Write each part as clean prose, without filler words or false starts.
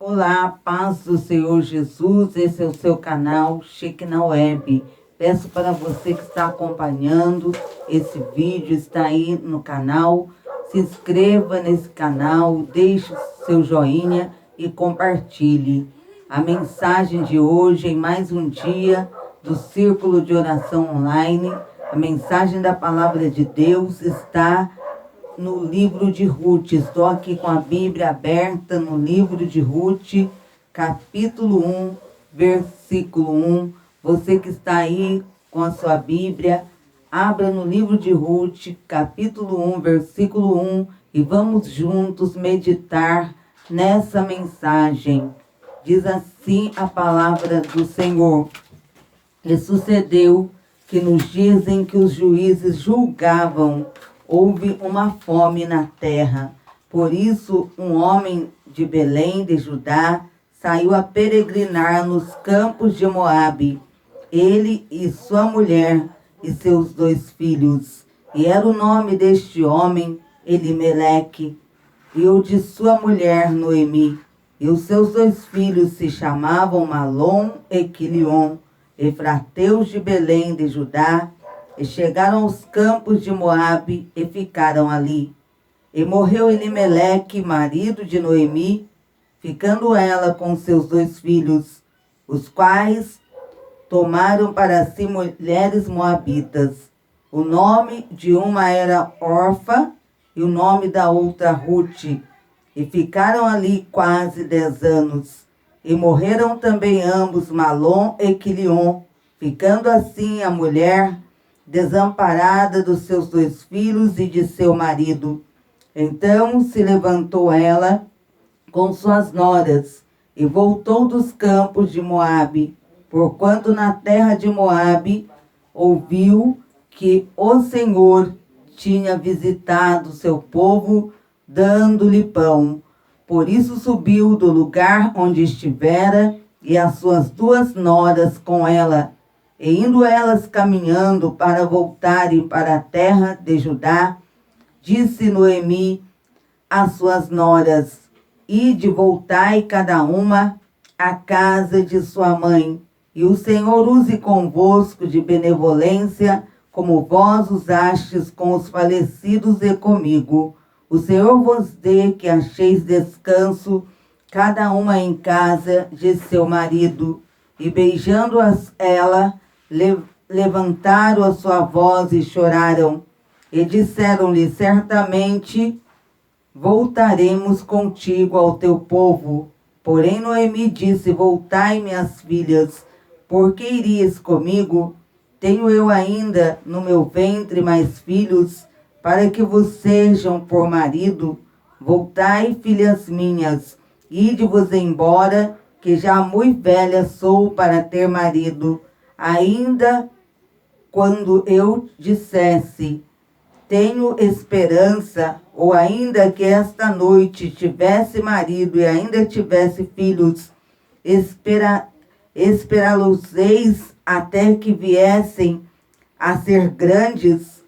Olá, paz do Senhor Jesus, esse é o seu canal Shekinah Web. Peço para você que está acompanhando esse vídeo, está aí no canal, se inscreva nesse canal, deixe o seu joinha e compartilhe. A mensagem de hoje, em mais um dia do Círculo de Oração Online, a mensagem da Palavra de Deus está no livro de Ruth. Estou aqui com a Bíblia aberta no livro de Ruth, capítulo 1, versículo 1. Você que está aí com a sua Bíblia, abra no livro de Ruth, capítulo 1, versículo 1, e vamos juntos meditar nessa mensagem. Diz assim a palavra do Senhor: E sucedeu que nos dias em que os juízes julgavam, houve uma fome na terra. Por isso, um homem de Belém de Judá saiu a peregrinar nos campos de Moabe, ele e sua mulher e seus 2 filhos. E era o nome deste homem Elimeleque, e o de sua mulher Noemi. E os seus 2 filhos se chamavam Malom e Quilion, efrateus de Belém de Judá. E chegaram aos campos de Moabe e ficaram ali. E morreu Elimeleque, marido de Noemi, ficando ela com seus 2 filhos, os quais tomaram para si mulheres moabitas. O nome de uma era Orfa e o nome da outra Ruth. E ficaram ali quase 10 anos. E morreram também ambos, Malom e Quilion, ficando assim a mulher desamparada dos seus 2 filhos e de seu marido. Então se levantou ela com suas noras e voltou dos campos de Moabe, porquanto na terra de Moabe ouviu que o Senhor tinha visitado seu povo, dando-lhe pão. Por isso subiu do lugar onde estivera, e as suas 2 noras com ela. E indo elas caminhando para voltarem para a terra de Judá, disse Noemi às suas noras: Ide, voltai cada uma à casa de sua mãe, e o Senhor use convosco de benevolência, como vós usastes com os falecidos e comigo. O Senhor vos dê que acheis descanso, cada uma em casa de seu marido. E beijando-as ela, levantaram a sua voz e choraram. E disseram-lhe: Certamente voltaremos contigo ao teu povo. Porém Noemi disse: Voltai, minhas filhas, porque irias comigo? Tenho eu ainda no meu ventre mais filhos, para que vos sejam por marido? Voltai, filhas minhas, ide-vos embora, que já muito velha sou para ter marido. Ainda quando eu dissesse: tenho esperança, ou ainda que esta noite tivesse marido e ainda tivesse filhos, esperá-los-eis até que viessem a ser grandes,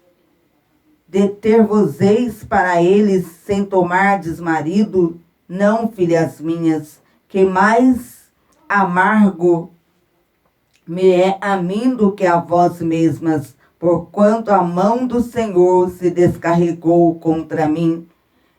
deter-vos-eis para eles sem tomardes marido? Não, filhas minhas, que mais amargo me é a mim do que a vós mesmas, porquanto a mão do Senhor se descarregou contra mim.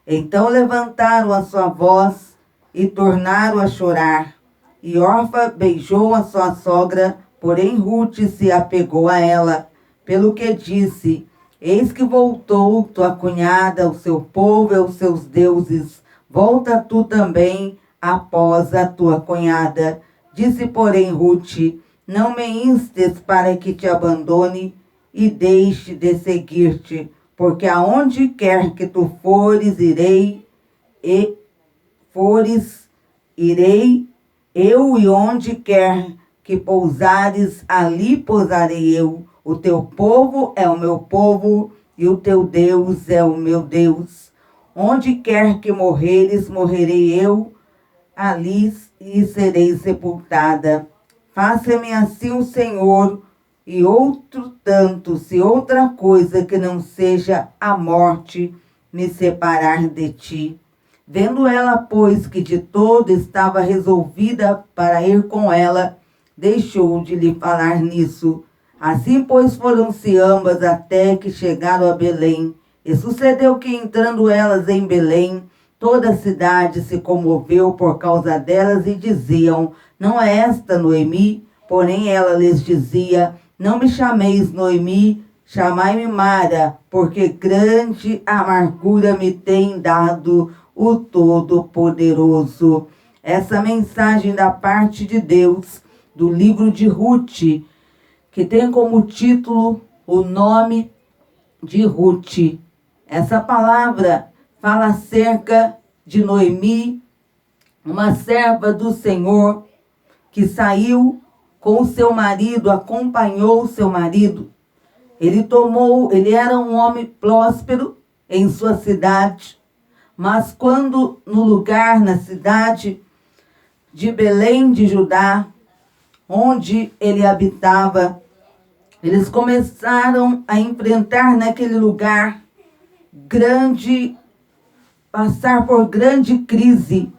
Então levantaram a sua voz e tornaram a chorar. E Orfa beijou a sua sogra, porém Ruth se apegou a ela, pelo que disse: Eis que voltou tua cunhada ao seu povo e aos seus deuses. Volta tu também após a tua cunhada. Disse, porém, Ruth: Não me instes para que te abandone e deixe de seguir-te, porque aonde quer que tu fores, irei eu, e onde quer que pousares, ali pousarei eu. O teu povo é o meu povo, e o teu Deus é o meu Deus. Onde quer que morreres, morrerei eu, ali e serei sepultada. Faça-me assim o Senhor, e outro tanto, se outra coisa que não seja a morte me separar de ti. Vendo ela, pois, que de todo estava resolvida para ir com ela, deixou de lhe falar nisso. Assim, pois, foram-se ambas até que chegaram a Belém. E sucedeu que, entrando elas em Belém, toda a cidade se comoveu por causa delas e diziam: não é esta Noemi? Porém ela lhes dizia: não me chameis Noemi, chamai-me Mara, porque grande amargura me tem dado o Todo-Poderoso. Essa mensagem da parte de Deus, do livro de Ruth, que tem como título o nome de Ruth. Essa palavra fala acerca de Noemi, uma serva do Senhor, que saiu com o seu marido, acompanhou o seu marido. Ele era um homem próspero em sua cidade, mas quando na cidade de Belém de Judá, onde ele habitava, eles começaram a enfrentar naquele lugar passar por grande crise.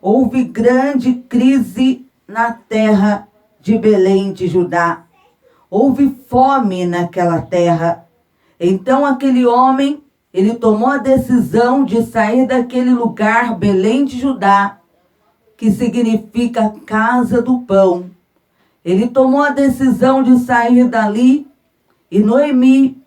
Houve grande crise na terra de Belém de Judá. Houve fome naquela terra. Então aquele homem, ele tomou a decisão de sair daquele lugar, Belém de Judá, que significa casa do pão. Ele tomou a decisão de sair dali, e Noemi,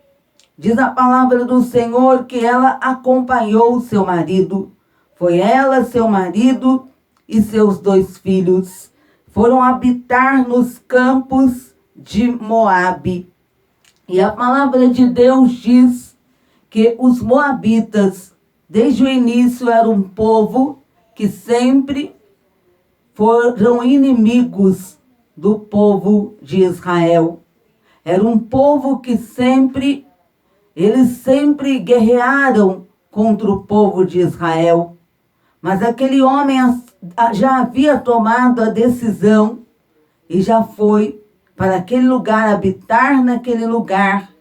diz a palavra do Senhor, que ela acompanhou seu marido. Foi ela, seu marido e seus 2 filhos. Foram habitar nos campos de Moabe. E a palavra de Deus diz que os moabitas, desde o início, eram um povo que sempre foram inimigos do povo de Israel. Era um povo que eles sempre guerrearam contra o povo de Israel. Mas aquele homem já havia tomado a decisão e já foi para aquele lugar, habitar naquele lugar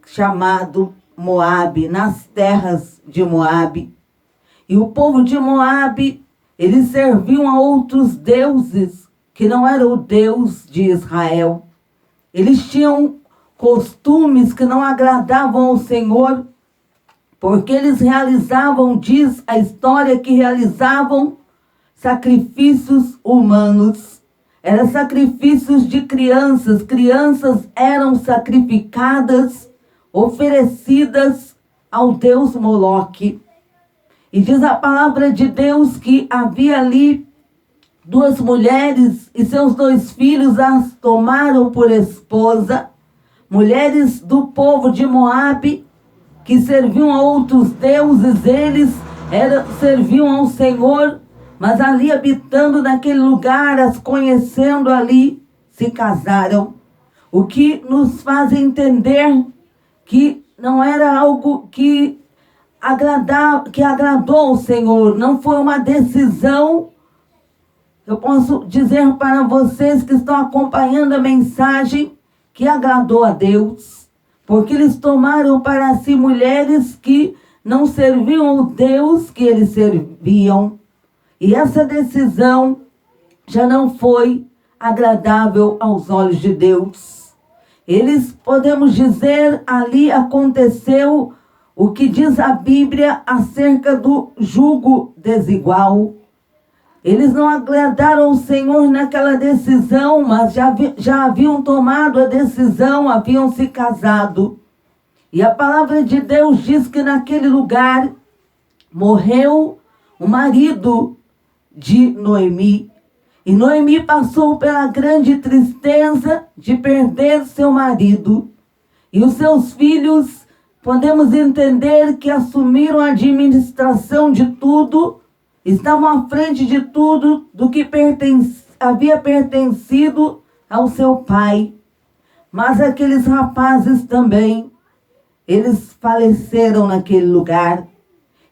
chamado Moabe, nas terras de Moabe. E o povo de Moabe, eles serviam a outros deuses que não era o Deus de Israel. Eles tinham costumes que não agradavam ao Senhor, porque eles realizavam, diz a história, que realizavam sacrifícios humanos. Eram sacrifícios de crianças. Crianças eram sacrificadas, oferecidas ao Deus Moloque. E diz a palavra de Deus que havia ali 2 mulheres e seus 2 filhos as tomaram por esposa, mulheres do povo de Moabe, que serviam a outros deuses. Eles serviam ao Senhor, mas ali habitando naquele lugar, as conhecendo ali, se casaram. O que nos faz entender que não era algo que agradou ao Senhor, não foi uma decisão. Eu posso dizer para vocês que estão acompanhando a mensagem que agradou a Deus, porque eles tomaram para si mulheres que não serviam o Deus que eles serviam. E essa decisão já não foi agradável aos olhos de Deus. Eles, podemos dizer, ali aconteceu o que diz a Bíblia acerca do jugo desigual. Eles não agradaram ao Senhor naquela decisão, mas já haviam tomado a decisão, haviam se casado. E a palavra de Deus diz que naquele lugar morreu o marido de Noemi. E Noemi passou pela grande tristeza de perder seu marido. E os seus filhos, podemos entender que assumiram a administração de tudo, estavam à frente de tudo do que havia pertencido ao seu pai. Mas aqueles rapazes também, eles faleceram naquele lugar.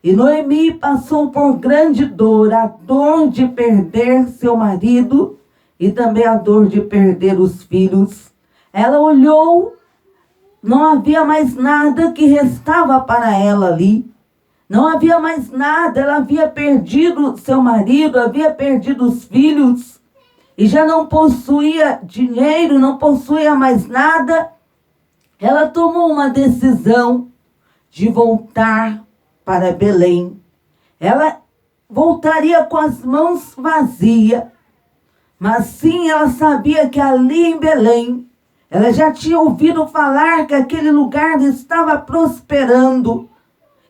E Noemi passou por grande dor, a dor de perder seu marido e também a dor de perder os filhos. Ela olhou, não havia mais nada que restava para ela ali. Não havia mais nada, ela havia perdido seu marido, havia perdido os filhos, e já não possuía dinheiro, não possuía mais nada. Ela tomou uma decisão de voltar para Belém. Ela voltaria com as mãos vazias, mas sim ela sabia que ali em Belém, ela já tinha ouvido falar que aquele lugar estava prosperando.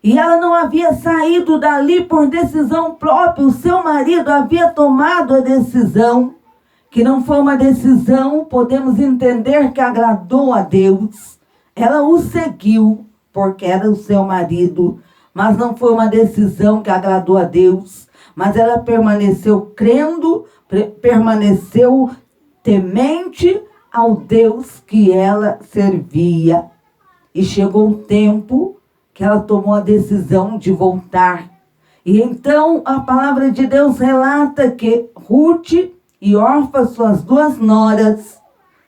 E ela não havia saído dali por decisão própria. O seu marido havia tomado a decisão, que não foi uma decisão, podemos entender, que agradou a Deus. Ela o seguiu porque era o seu marido, mas não foi uma decisão que agradou a Deus. Mas ela permaneceu crendo, permaneceu temente ao Deus que ela servia. E chegou o tempo que ela tomou a decisão de voltar. E então a palavra de Deus relata que Ruth e Orfa, suas duas noras,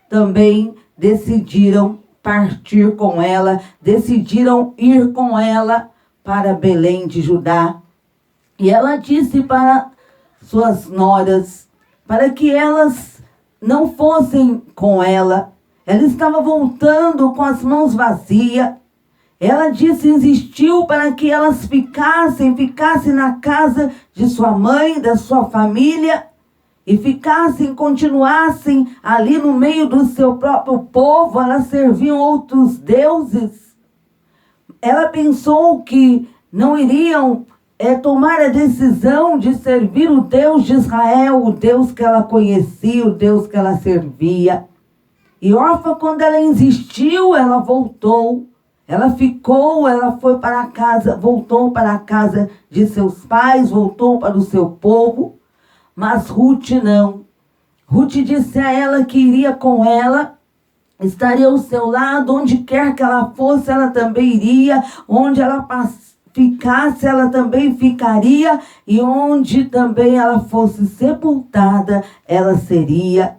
também decidiram partir com ela, decidiram ir com ela para Belém de Judá. E ela disse para suas noras, para que elas não fossem com ela. Ela estava voltando com as mãos vazias. Ela disse, insistiu para que elas ficassem na casa de sua mãe, da sua família, e continuassem ali no meio do seu próprio povo. Elas serviam outros deuses. Ela pensou que não iriam tomar a decisão de servir o Deus de Israel, o Deus que ela conhecia, o Deus que ela servia. E Orfa, quando ela insistiu, ela voltou. Ela foi para casa, voltou para a casa de seus pais, voltou para o seu povo. Mas Ruth não. Ruth disse a ela que iria com ela, estaria ao seu lado, onde quer que ela fosse, ela também iria, onde ela ficasse, ela também ficaria, e onde também ela fosse sepultada, ela seria.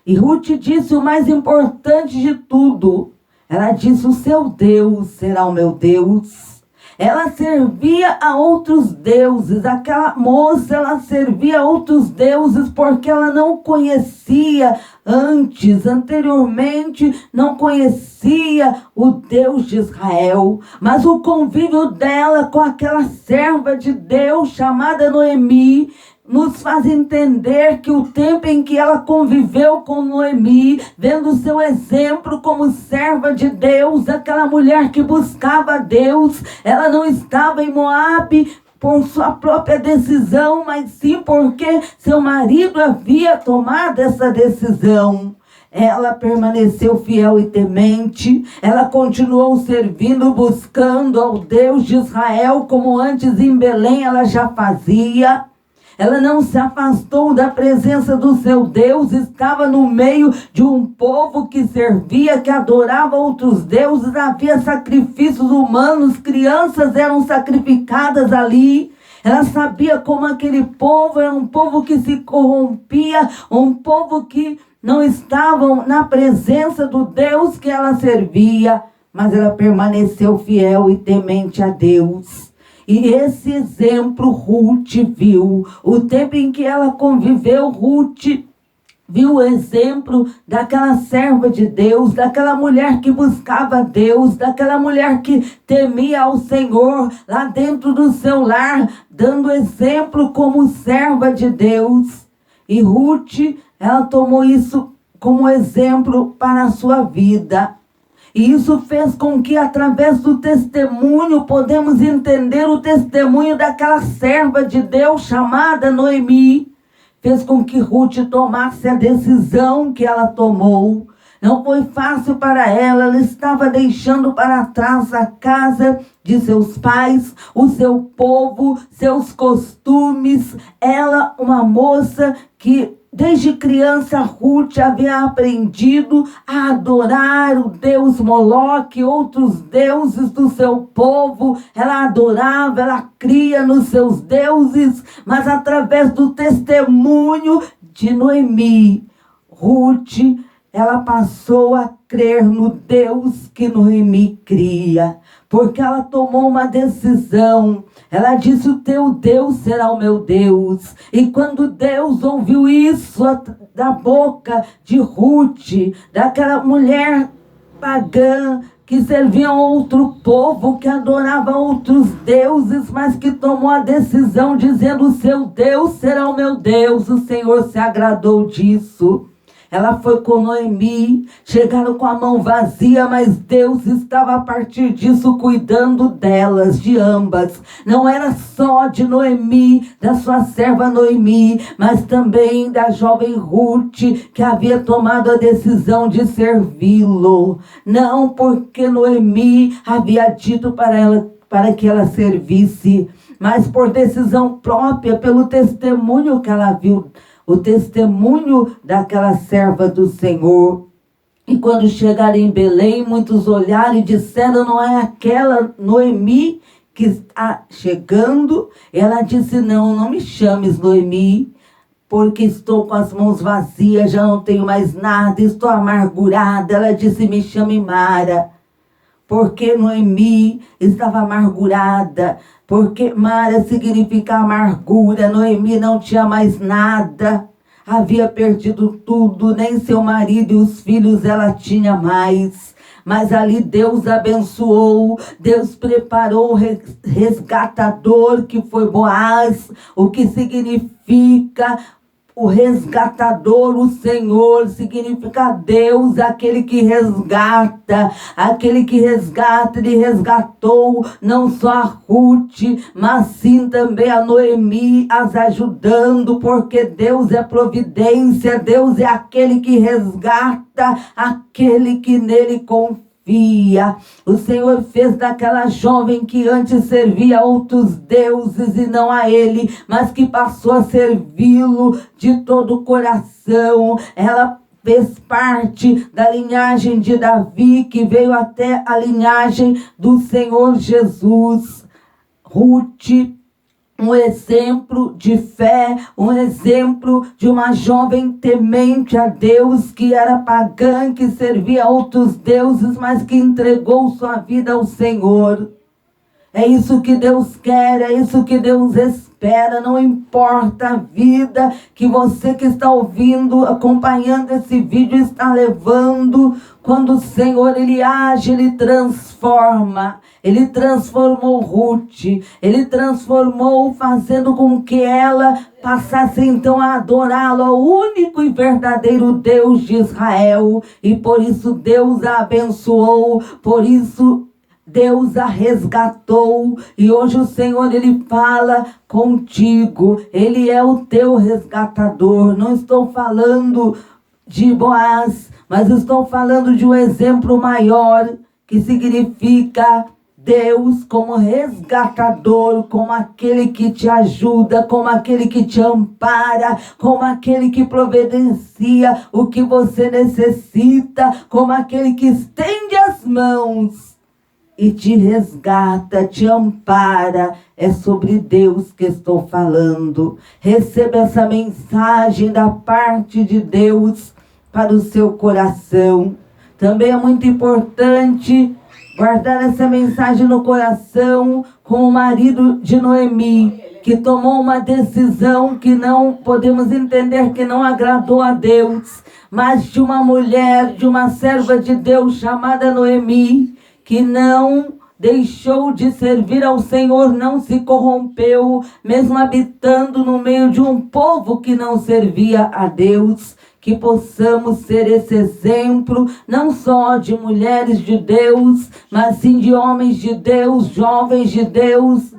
E Ruth disse o mais importante de tudo. Ela disse, o seu Deus será o meu Deus. Ela servia a outros deuses. Aquela moça, ela servia a outros deuses porque ela não conhecia anteriormente, não conhecia o Deus de Israel. Mas o convívio dela com aquela serva de Deus chamada Noemi nos faz entender que o tempo em que ela conviveu com Noemi, vendo seu exemplo como serva de Deus, aquela mulher que buscava Deus, ela não estava em Moabe por sua própria decisão, mas sim porque seu marido havia tomado essa decisão. Ela permaneceu fiel e temente, ela continuou servindo, buscando ao Deus de Israel, como antes em Belém ela já fazia. Ela não se afastou da presença do seu Deus, estava no meio de um povo que servia, que adorava outros deuses, havia sacrifícios humanos, crianças eram sacrificadas ali. Ela sabia como aquele povo era um povo que se corrompia, um povo que não estava na presença do Deus que ela servia, mas ela permaneceu fiel e temente a Deus. E esse exemplo Ruth viu. O tempo em que ela conviveu, Ruth viu o exemplo daquela serva de Deus, daquela mulher que buscava Deus, daquela mulher que temia ao Senhor lá dentro do seu lar, dando exemplo como serva de Deus. E Ruth, ela tomou isso como exemplo para a sua vida. E isso fez com que, através do testemunho, podemos entender o testemunho daquela serva de Deus chamada Noemi. Fez com que Ruth tomasse a decisão que ela tomou. Não foi fácil para ela, ela estava deixando para trás a casa de seus pais, o seu povo, seus costumes. Ela, uma moça que desde criança Ruth havia aprendido a adorar o Deus Moloque, outros deuses do seu povo. Ela adorava, ela cria nos seus deuses, mas através do testemunho de Noemi, Ruth ela passou a crer no Deus que Noemi cria, porque ela tomou uma decisão. Ela disse: o teu Deus será o meu Deus. E quando Deus ouviu isso da boca de Ruth, daquela mulher pagã, que servia outro povo, que adorava outros deuses, mas que tomou a decisão dizendo: o seu Deus será o meu Deus, o Senhor se agradou disso. Ela foi com Noemi, chegaram com a mão vazia, mas Deus estava a partir disso cuidando delas, de ambas. Não era só de Noemi, da sua serva Noemi, mas também da jovem Ruth, que havia tomado a decisão de servi-lo. Não porque Noemi havia dito para ela, para que ela servisse, mas por decisão própria, pelo testemunho que ela viu, o testemunho daquela serva do Senhor. E quando chegaram em Belém, muitos olharam e disseram: não é aquela Noemi que está chegando? Ela disse: não, não me chames Noemi, porque estou com as mãos vazias, já não tenho mais nada, estou amargurada. Ela disse: me chame Mara, porque Noemi estava amargurada, porque Mara significa amargura. Noemi não tinha mais nada, havia perdido tudo, nem seu marido e os filhos ela tinha mais. Mas ali Deus abençoou, Deus preparou o resgatador, que foi Boaz, o que significa o resgatador. O Senhor significa Deus, aquele que resgata. Aquele que resgata, ele resgatou não só a Ruth, mas sim também a Noemi, as ajudando, porque Deus é providência, Deus é aquele que resgata, aquele que nele confia. O Senhor fez daquela jovem que antes servia a outros deuses e não a Ele, mas que passou a servi-lo de todo o coração. Ela fez parte da linhagem de Davi, que veio até a linhagem do Senhor Jesus. Ruth, um exemplo de fé, um exemplo de uma jovem temente a Deus, que era pagã, que servia a outros deuses, mas que entregou sua vida ao Senhor. É isso que Deus quer, é isso que Deus espera. Não importa a vida que você que está ouvindo, acompanhando esse vídeo, está levando. Quando o Senhor, Ele age, Ele transforma. Ele transformou Ruth, Ele transformou, fazendo com que ela passasse então a adorá-lo, ao único e verdadeiro Deus de Israel. E por isso Deus a abençoou, por isso Deus a resgatou. E hoje o Senhor, Ele fala contigo. Ele é o teu resgatador. Não estou falando de Boaz, mas estou falando de um exemplo maior, que significa Deus como resgatador, como aquele que te ajuda, como aquele que te ampara, como aquele que providencia o que você necessita, como aquele que estende as mãos e te resgata, te ampara. É sobre Deus que estou falando. Receba essa mensagem da parte de Deus para o seu coração. Também é muito importante guardar essa mensagem no coração, com o marido de Noemi, que tomou uma decisão que não podemos entender que não agradou a Deus, mas de uma mulher, de uma serva de Deus chamada Noemi, que não deixou de servir ao Senhor, não se corrompeu, mesmo habitando no meio de um povo que não servia a Deus. Que possamos ser esse exemplo, não só de mulheres de Deus, mas sim de homens de Deus, jovens de Deus,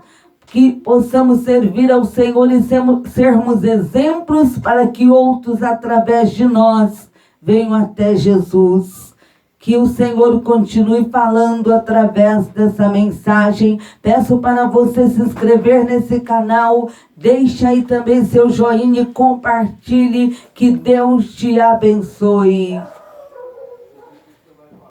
que possamos servir ao Senhor e sermos exemplos para que outros, através de nós, venham até Jesus. Que o Senhor continue falando através dessa mensagem. Peço para você se inscrever nesse canal. Deixe aí também seu joinha e compartilhe. Que Deus te abençoe.